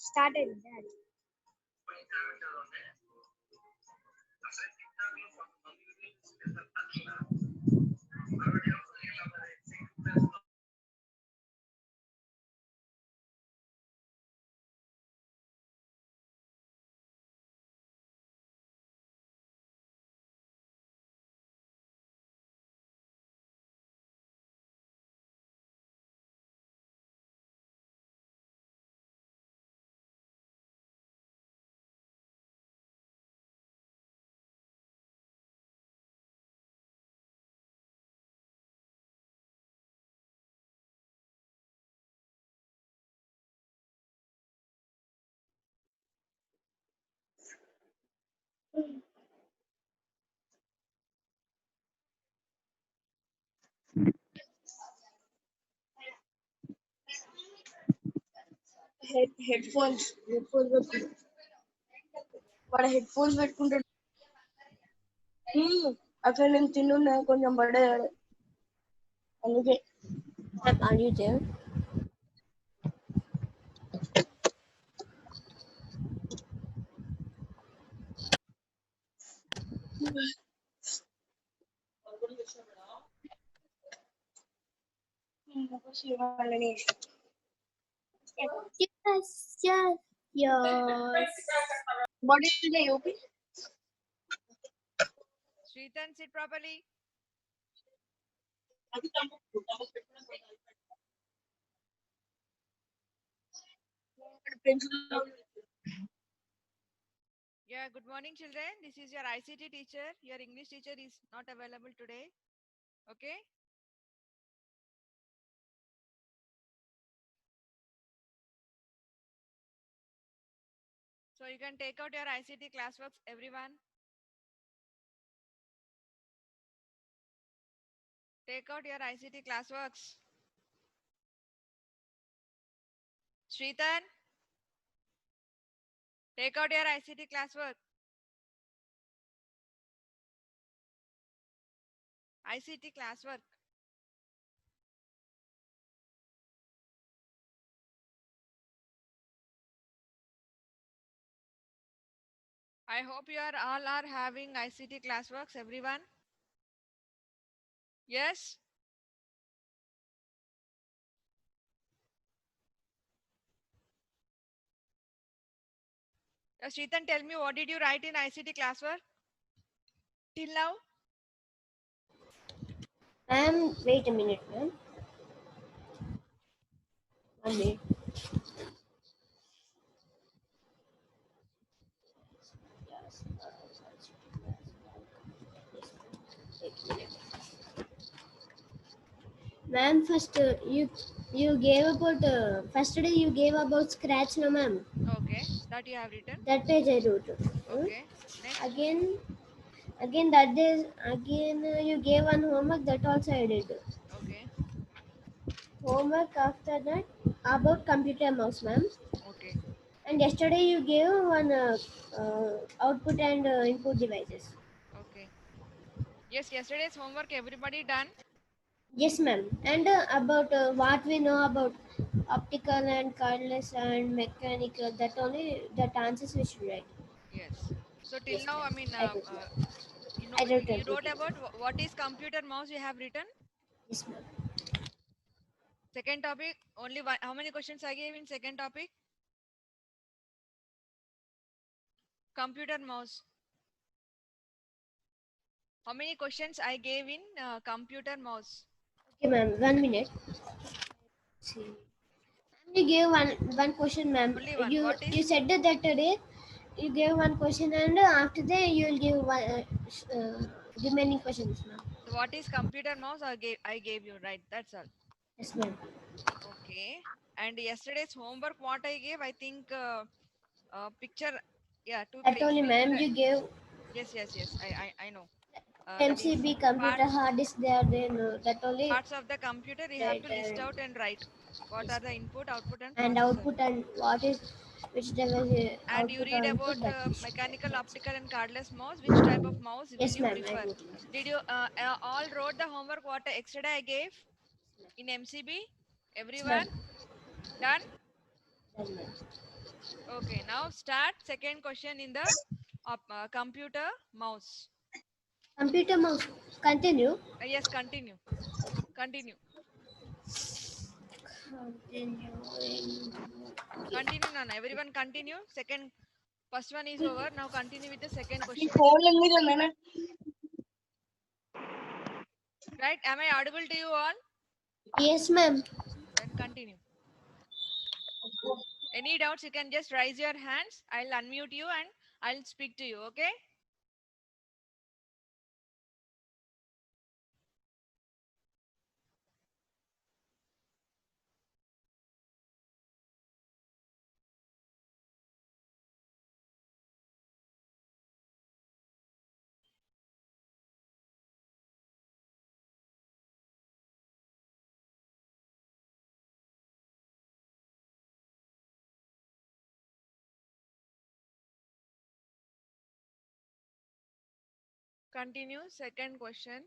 Start it, Dad. Headphones పెట్టుకుంటాడు వాడు headphones పెట్టుకుంటాడు అక్కడ నేను తిన్నున్నా కొంచెం పడ్డాడు అందుకే Are you there? Yes, yes, yes. What is the UP? Shritan, sit properly. Yeah, good morning, children. This is your ICT teacher. Your English teacher is not available today. Okay? So you can take out your ICT classworks, everyone. Take out your ICT classworks. Shritan, take out your ICT classwork. ICT classwork. I hope you are all are having ICT classworks, everyone. Yes? Shritan, tell me, what did you write in ICT classwork till now? Wait a minute, ma'am. 1 minute. Ma'am, first you gave about first day you gave about scratch, no ma'am. Okay, that you have written. That page I wrote. Okay, next. Again that day again you gave one homework, that also I did. Okay, Homework after that about computer mouse, ma'am. okay. And yesterday you gave one output and input devices. Okay. Yes, yesterday's homework everybody done. Yes, ma'am. And about what we know about optical and cordless and mechanical, that only that answers we should write. Yes. So till Yes, now, I ma'am. mean, I wrote. you know, I wrote you wrote everything. about what is computer mouse. You have written. Yes, ma'am. Second topic, only one. How many questions I gave in second topic? Computer mouse. How many questions I gave in computer mouse? Okay, ma'am. 1 minute. See. You gave one question, ma'am. Only one. You What you is? said that today you gave one question, and after that you will give one remaining questions, ma'am. What is computer mouse? I gave you right. That's all. Yes, ma'am. Okay. And yesterday's homework, what I gave, I think picture. Yeah, two That only, picture. ma'am. You gave Yes. I know. That is MCB computer parts hard disk. They are there. No, that only. parts of the computer. You have Right, to list out and write. What yes, are the input, output, and and processor? output and what is which device And you output or read about input, that we should write. mechanical, That's optical, and cardless mouse. Which type of mouse will yes, you ma'am. I prefer? wrote, ma'am. Did you all wrote the homework? What yesterday I gave in MCB? Yes, ma'am. Everyone done? Done, ma'am. Okay, now start second question in the computer mouse. Computer mouse. Continue. Yes, continue. Continue. Continuing. Continue, Nana. Everyone continue. Second, first one is over. Now continue with the second ఈ question. ఫోన్ల మీద నాన్న Right? Am I audible to you all? Yes, ma'am. Then continue. Any doubts, you can just raise your hands. I'll unmute you and I'll speak to you. Okay? Continue. Second question.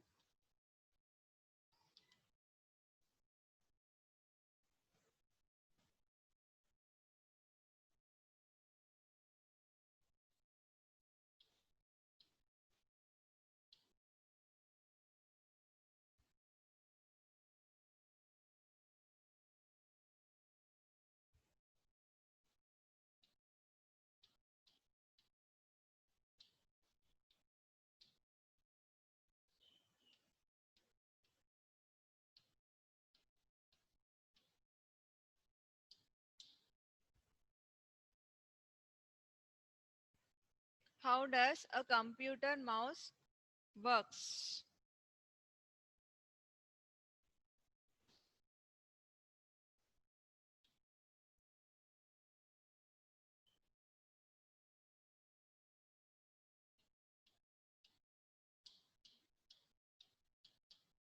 How does a computer mouse works?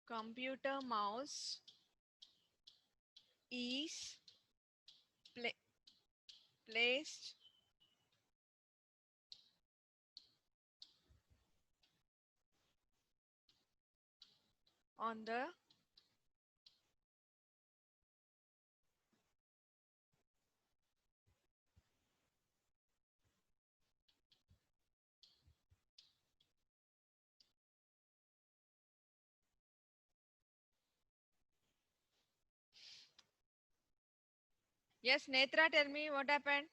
Computer mouse is pla- placed on the Yes, Netra, tell me what happened.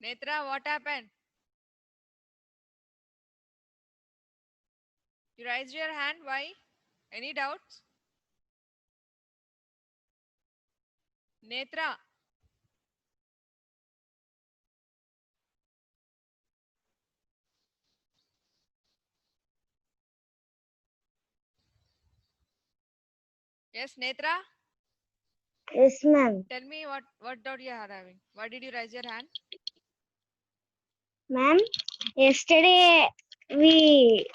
Netra, what happened? You raised your hand. Why? Any doubts? Netra. Yes, Netra. Yes, ma'am. Tell me what doubt you are having. Why did you raise your hand? Ma'am, yesterday we,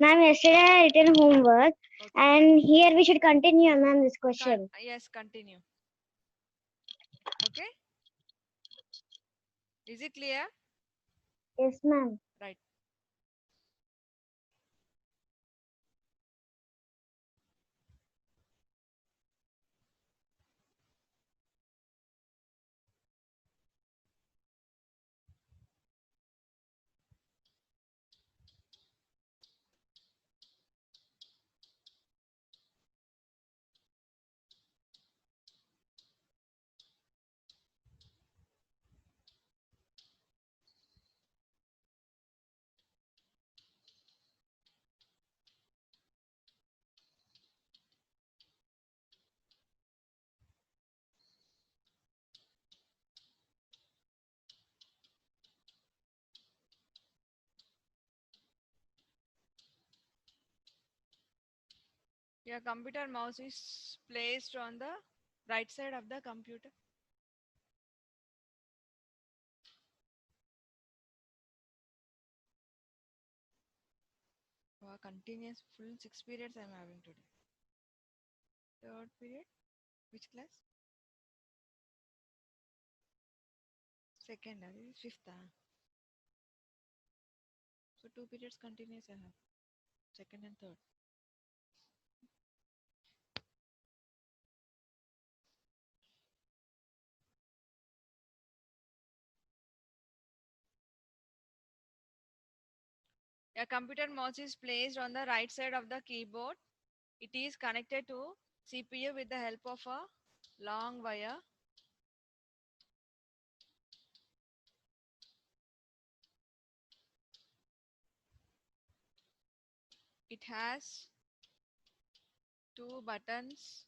ma'am, yesterday I written homework, Okay. and here we should continue, ma'am, this question. Yes, continue. Okay. Is it clear? Yes, ma'am. Right. Your computer mouse is placed on the right side of the computer. Wow, continuous full 6 periods I am having today. Third period. Which class? Second. This is fifth. So 2 periods continuous I have. Second and third. A computer mouse is placed on the right side of the keyboard. It is connected to CPU with the help of a long wire. It has two buttons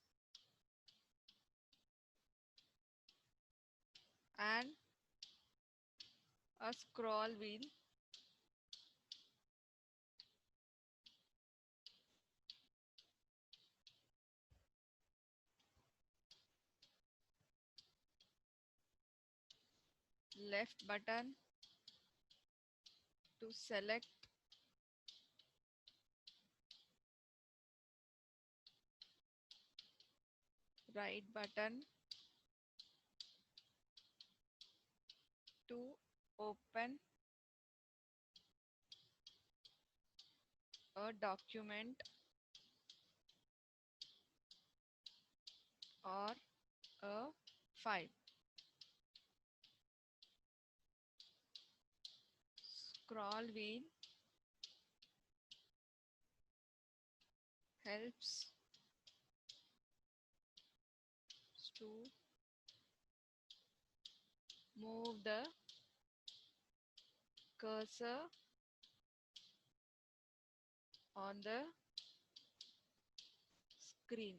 and a scroll wheel. Left button to select right button to open a document or a file. Scroll wheel helps to move the cursor on the screen.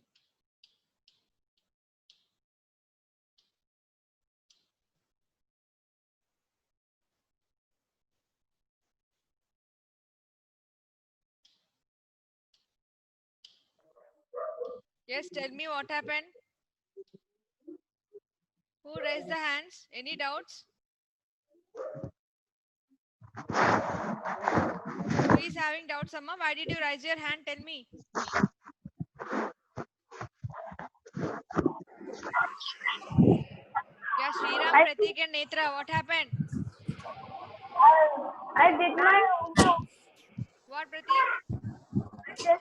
Yes, tell me what happened. Who raised the hands? Any doubts? Who is having doubts, Amma? Why did you raise your hand? Tell me. Yeah, Sriram, Pratik and Netra, what happened? I did not. What, Pratik?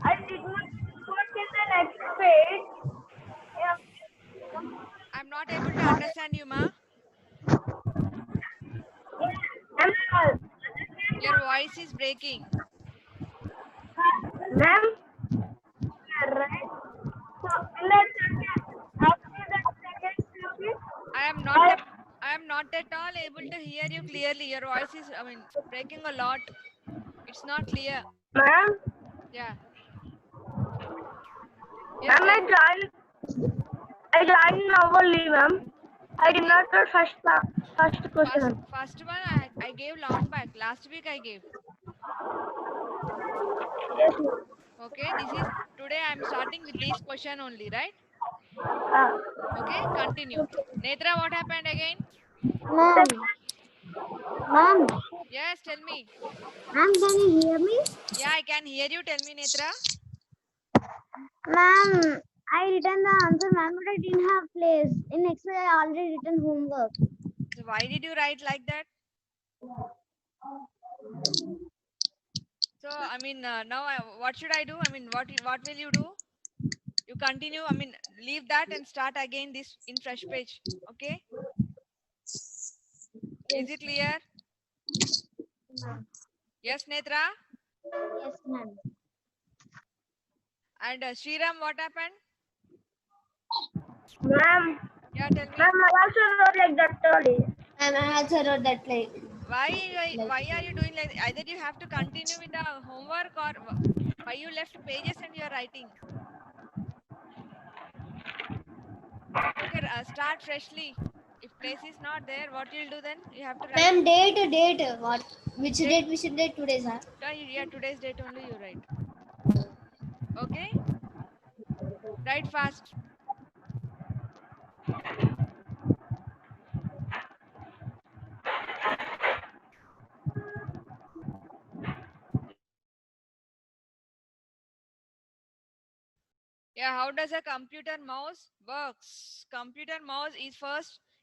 I did not put in the next page. Yeah. I'm not able to understand you, Ma. Ma'am, Your voice is breaking. ma'am, right? So in that second, after that second circuit, I am not at all able to hear you clearly. Your voice is, breaking a lot. It's not clear. ma'am, Yeah. Yes, ma'am, I joined now only, ma'am. I did not get first question. first one I gave long back. Last week I gave. Yes, ma'am. Okay, this is today I'm starting with this question only, right? Ah. Okay, continue. Netra, what happened again? Ma'am, ma'am, Yes, tell me. ma'am, can you hear me? Yeah, I can hear you. Tell me, Netra. Ma'am, I written the answer, ma'am, but I didn't have place. In next week, I already written homework. So why did you write like that? So now what should I do? What will you do? You continue. Leave that and start again this in fresh page. Okay? Is it clear? Yes, Netra. Yes, ma'am. And Sriram, what happened? Ma'am, Yeah, tell me. ma'am, I also wrote like that only. And I also wrote that like. Why are you doing like either you have to continue with the homework or why you left pages and you're writing? Okay, start freshly. If place is not there, what you'll do then? You have to write. Ma'am, date. What? Which Date. date we should date today, sir? Yeah, today's date only you write. Okay? Write fast. Yeah, how does a computer mouse works? Computer mouse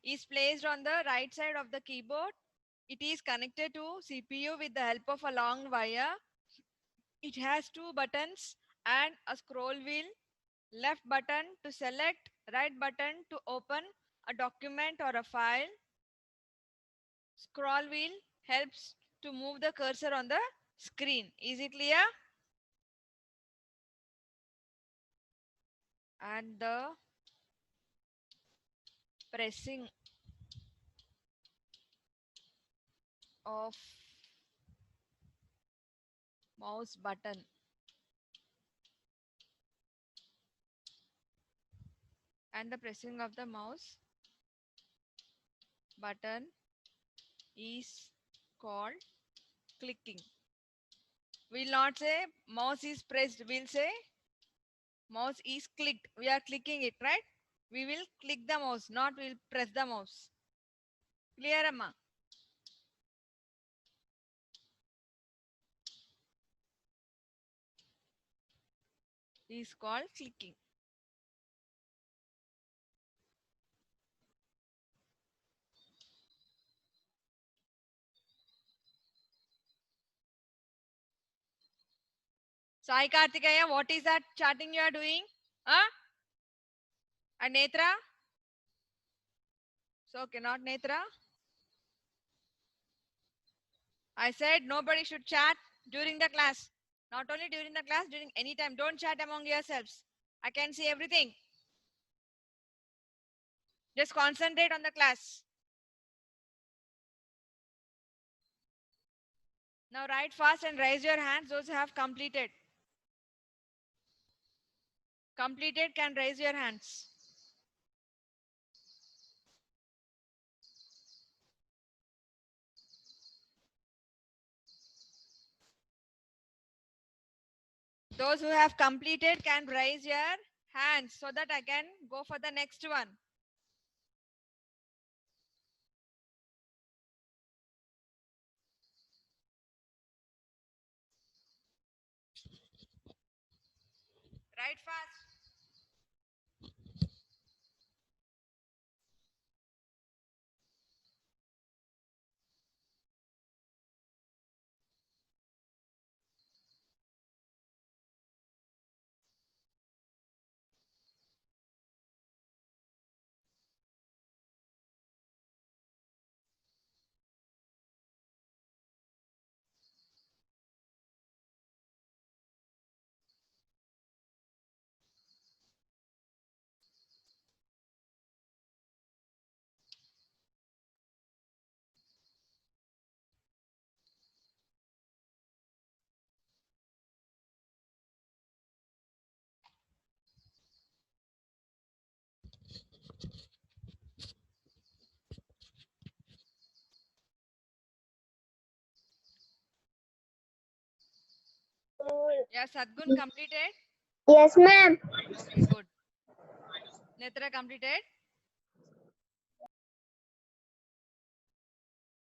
is placed on the right side of the keyboard. It is connected to CPU with the help of a long wire. It has two buttons and a scroll wheel. Left button to select, right button to open a document or a file. Scroll wheel helps to move the cursor on the screen. Is it clear? And the pressing of mouse button and the pressing of the mouse button is called clicking. We'll not say mouse is pressed, we'll say mouse is clicked. We are clicking it, right? We will click the mouse, not we'll press the mouse. Clear, Amma? Is called clicking. Sai Kartikeya, what is that charting you are doing? Huh? And Netra? So, okay, not Netra. I said nobody should chat during the class. Not only during the class, during any time. Don't chat among yourselves. I can see everything. Just concentrate on the class. Now write fast and raise your hands, those who have completed. Completed can raise your hands. Those who have completed can raise your hands so that I can go for the next one. Write fast. Yeah, Sadgun completed. Yes, ma'am. Okay, good. Netra completed.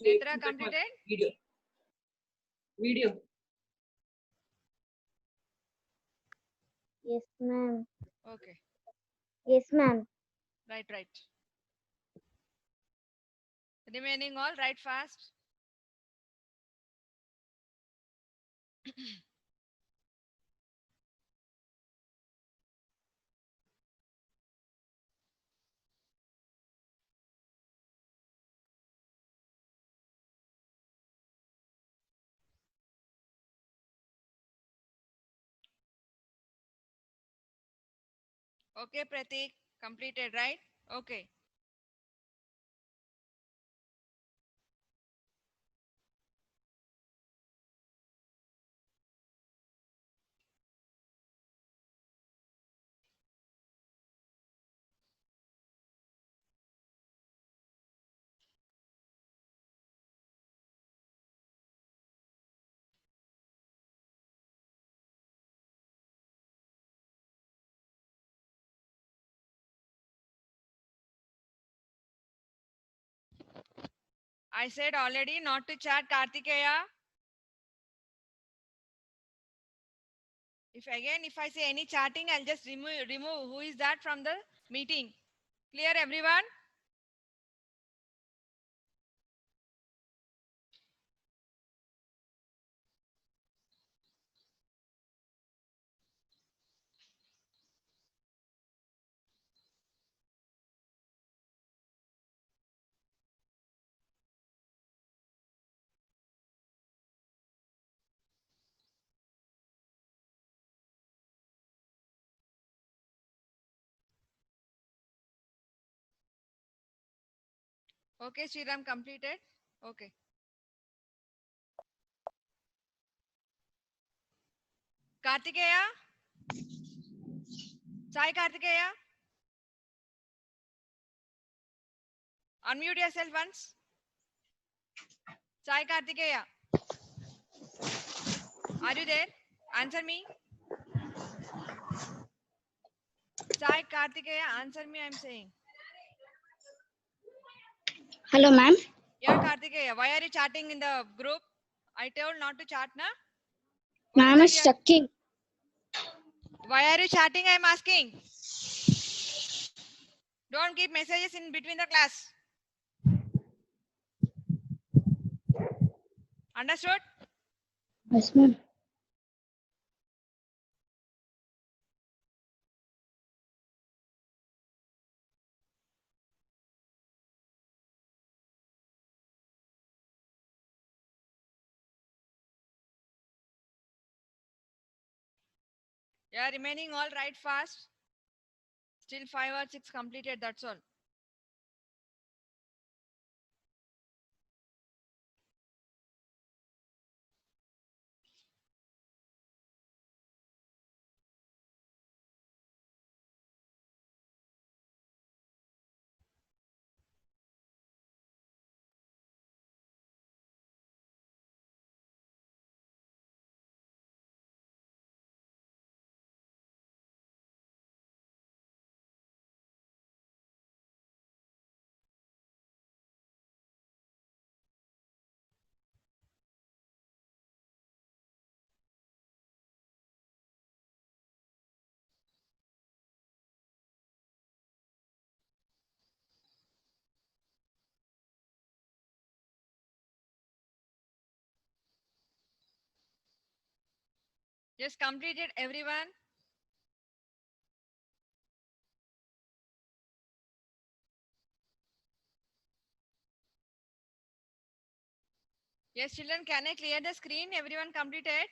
Netra completed. Video. Yes, ma'am. Okay, Yes, ma'am. right. Remaining all, write fast. Okay, Pratik, completed, right? Okay. I said already not to chat, Kartikeya. If I say any chatting, I'll just remove who is that from the meeting. Clear, everyone? Okay, Sriram completed. Okay. Kartikeya? Sai Kartikeya? Unmute yourself once. Sai Kartikeya. Are you there? Answer me. Sai Kartikeya, answer me, I'm saying. Hello, ma'am. Yeah, Kartikeya, why are you chatting in the group? I told not to chat, na? Ma'am What is checking. Why are you chatting? I'm asking. Don't keep messages in between the class. Understood? Yes, ma'am. Yeah, remaining all right fast. Still 5 or 6 completed, that's all. Just completed everyone. Yes, children, can I clear the screen? Everyone completed?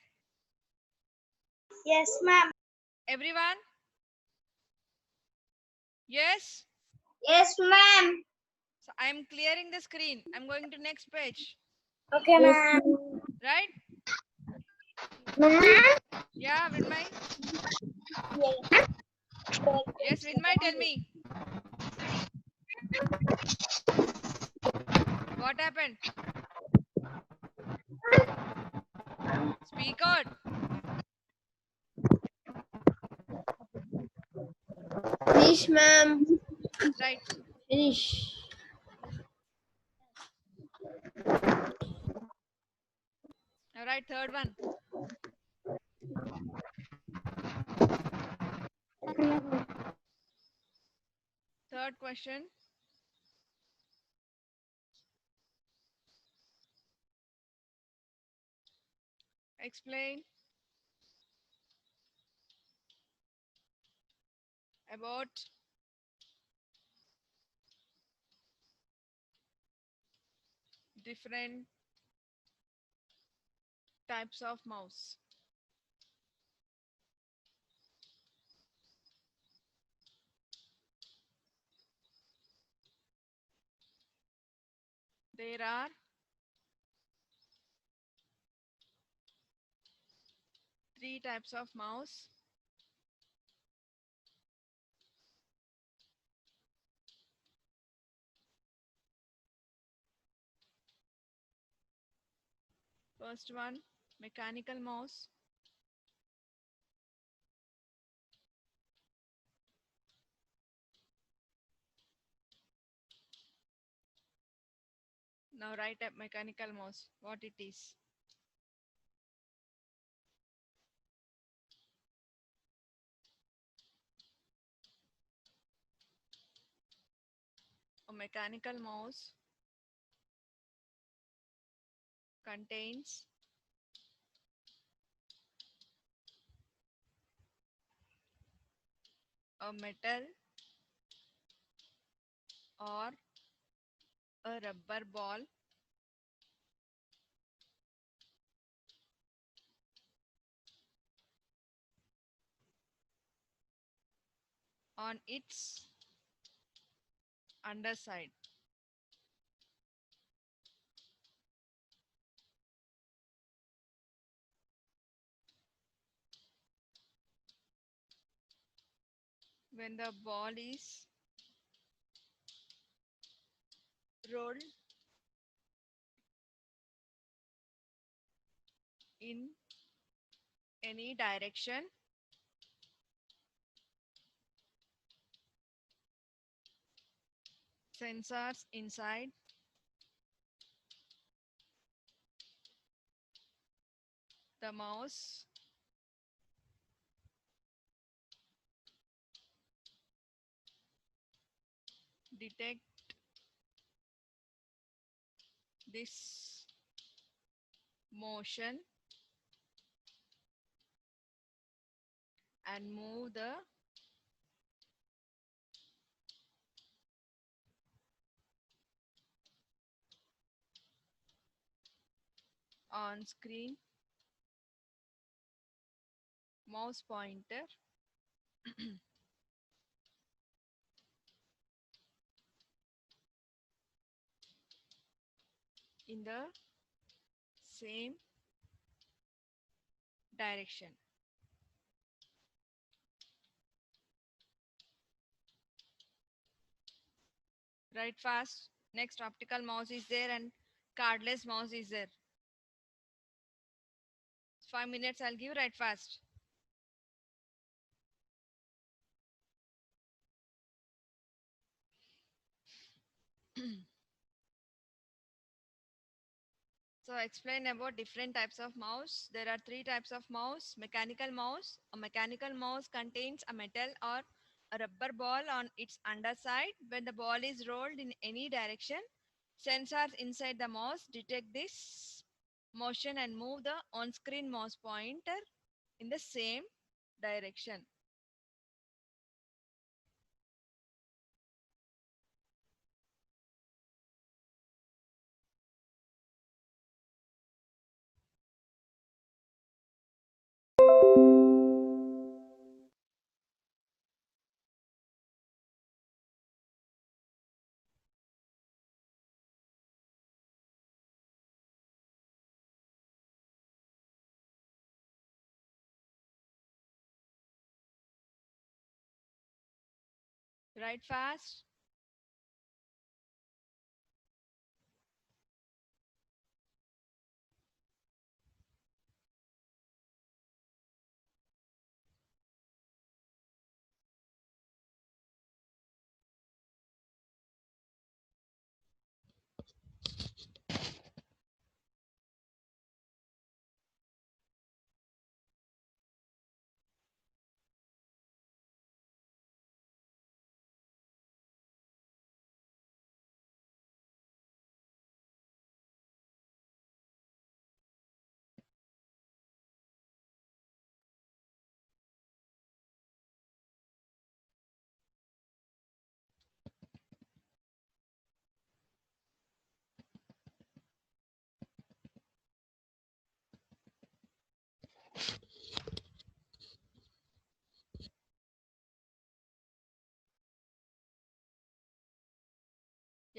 Yes, ma'am. Everyone? Yes? Yes, ma'am. So I'm clearing the screen. I'm going to next page. Okay, ma'am. Right? Ma'am. Yeah, Vinmay? Yes, Vinmay, tell me. What happened? Speak out. Finish, ma'am. Right. Finish. All right, third one. Third question. Explain about different types of mouse. There are three types of mouse. First one, mechanical mouse. Now write up mechanical mouse, what it is. A mechanical mouse contains a metal or a rubber ball on its underside. when the ball is rolled in any direction, sensors inside the mouse detect this motion and move the on screen mouse pointer in the same direction. Right fast. Next optical mouse is there and cardless mouse is there. 5 minutes I'll give right fast. So explain about different types of mouse. There are 3 types of mouse. Mechanical mouse. A mechanical mouse contains a metal or a rubber ball on its underside. When the ball is rolled in any direction, sensors inside the mouse detect this motion and move the on-screen mouse pointer in the same direction. Right fast.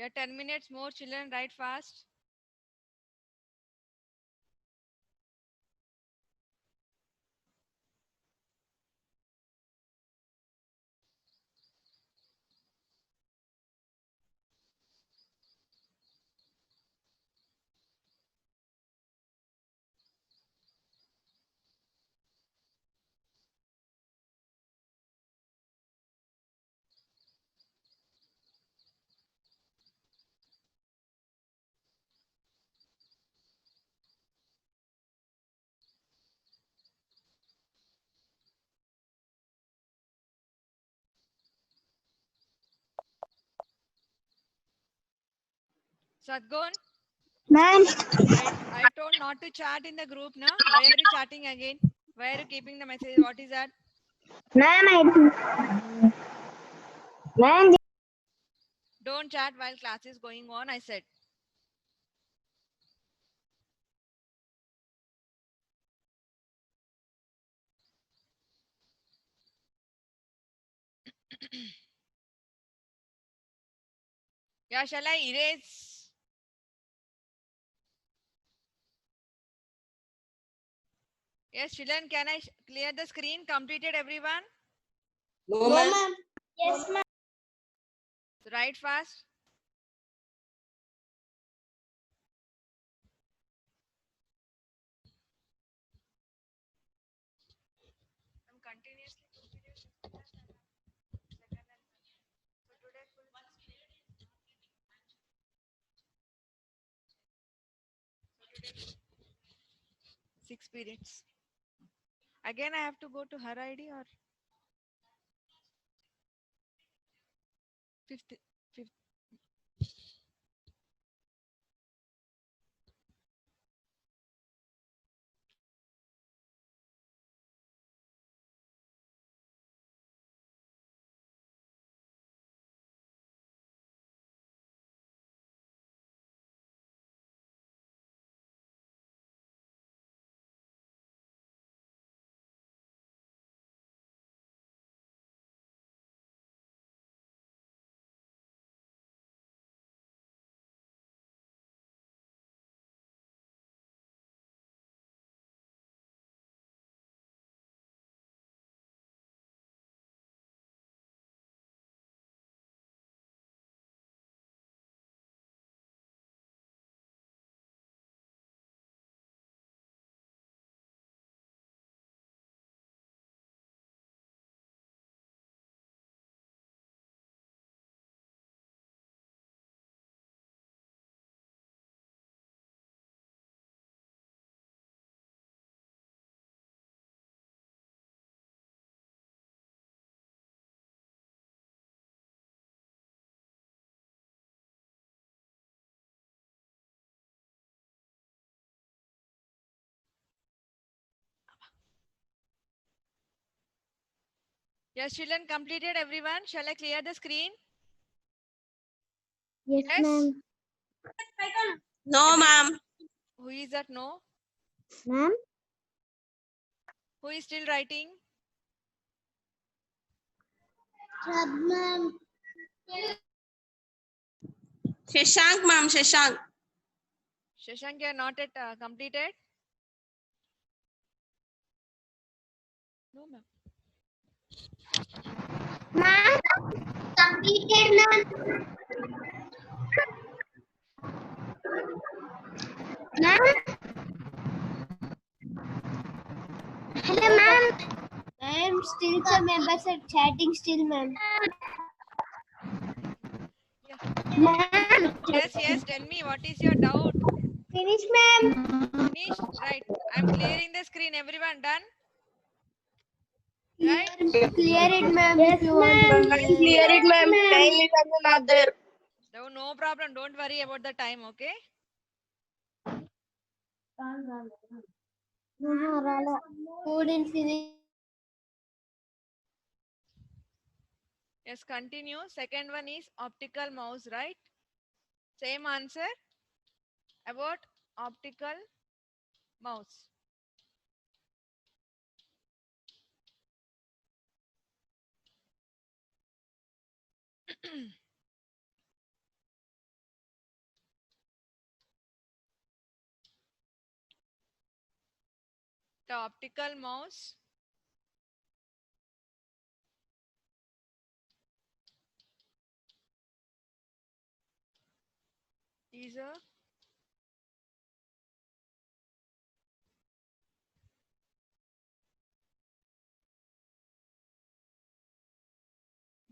Yeah, 10 minutes more, children. Right fast. Sadgun, Ma'am, I told not to chat in the group now. Why are you chatting again? Why are you keeping the message? What is that? ma'am, Don't chat while class is going on, I said. Yeah, shall I erase? Yes, children, can I clear the screen? Completed, everyone? No, ma'am. Yes, ma'am. So write fast. I'm continuously so today full 6 periods. Again, I have to go to her ID or fifth. Fifth. Yes, children completed everyone. Shall I clear the screen? Yes, Yes. ma'am. No, ma'am. Who is that? No. Ma'am? Who is still writing? Ma'am. Shashank, ma'am. Shashank. Shashank, you are not yet completed. No, ma'am. Ma'am, completed, ma'am. Ma'am. Hello, ma'am. Ma'am, still some members are chatting still, ma'am. Yeah. Ma'am. Yes, yes. Tell me what is your doubt? Finish, ma'am. Finish. Right. I'm clearing the screen. Everyone done? Right? Clear it, ma'am. Yes, if you want to ma'am. clear. Clear it, ma'am. Time is also not there. No, no problem. Don't worry about the time. Okay. రాలే. Couldn't finish. Yes. Continue. Second one is optical mouse. Right. Same answer about optical mouse. The optical mouse is a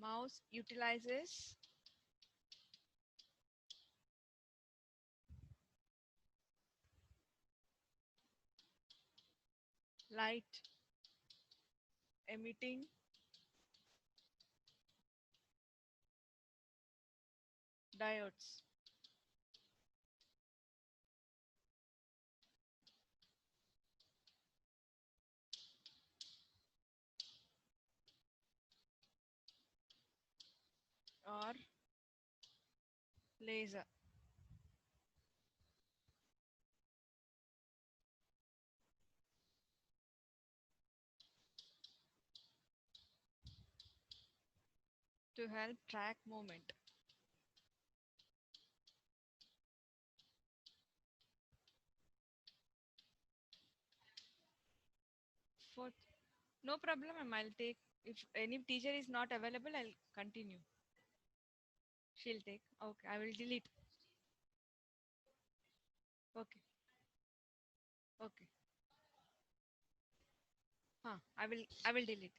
mouse utilizes light emitting diodes. Or laser. To help track movement. Fourth, No problem, ma'am. I'll take, if any teacher is not available, I'll continue. She'll take. Okay, I will delete. Okay. Okay. I will delete.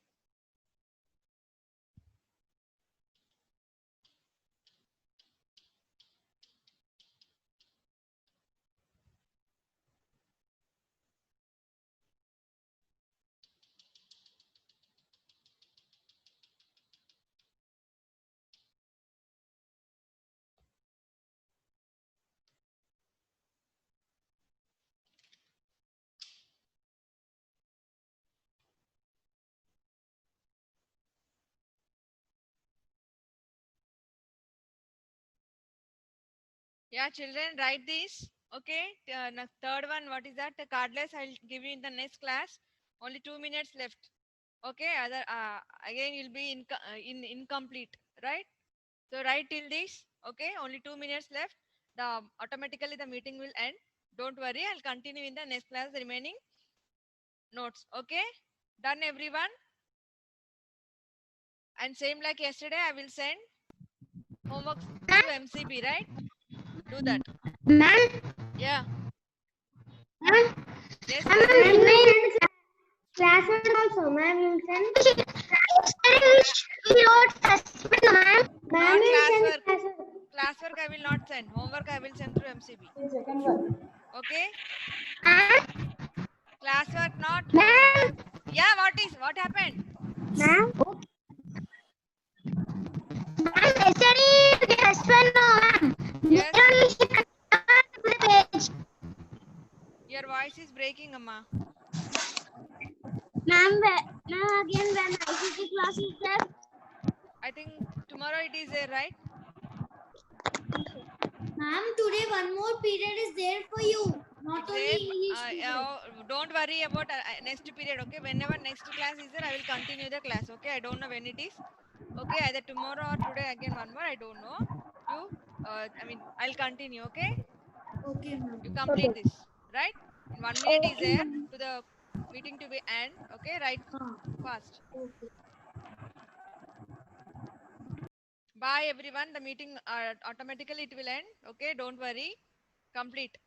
Yeah, children, write this. Okay. Third one, what is that? The cardless, I'll give you in the next class. Only 2 minutes left. Okay. Other again, you'll be incomplete, right? So write till this. Okay. Only 2 minutes left. The automatically the meeting will end. Don't worry. I'll continue in the next class. The remaining notes. Okay. Done, everyone. And same like yesterday, I will send homework to MCB, right? Do that. Ma'am, Yeah. ma'am, Yes. ma'am, Yes. you will send classwork also, ma'am. You will send. We wrote suspend, ma'am. Ma'am Not will send classwork. classwork. Classwork I will not send. Homework I will send through MCB. Okay. Ma'am, Classwork not. ma'am, Yeah. What happened? ma'am. Ma'am, yesterday we suspend, no, ma'am. Yes. Later on, we should come to the page. Your voice is breaking, Amma. Ma'am, again when ICT class is there. I think tomorrow it is there, right? Ma'am, today one more period is there for you. Not It's only there. English period. Don't worry about next period. Okay. Whenever next class is there, I will continue the class. Okay. I don't know when it is. Okay. Either tomorrow or today again one more. I don't know. You. I'll continue. Okay. Okay, ma'am. You complete this, right? In 1 minute is there to the meeting to be end. Okay. Right. Fast. Okay. Bye everyone. The meeting automatically it will end. Okay. Don't worry. Complete.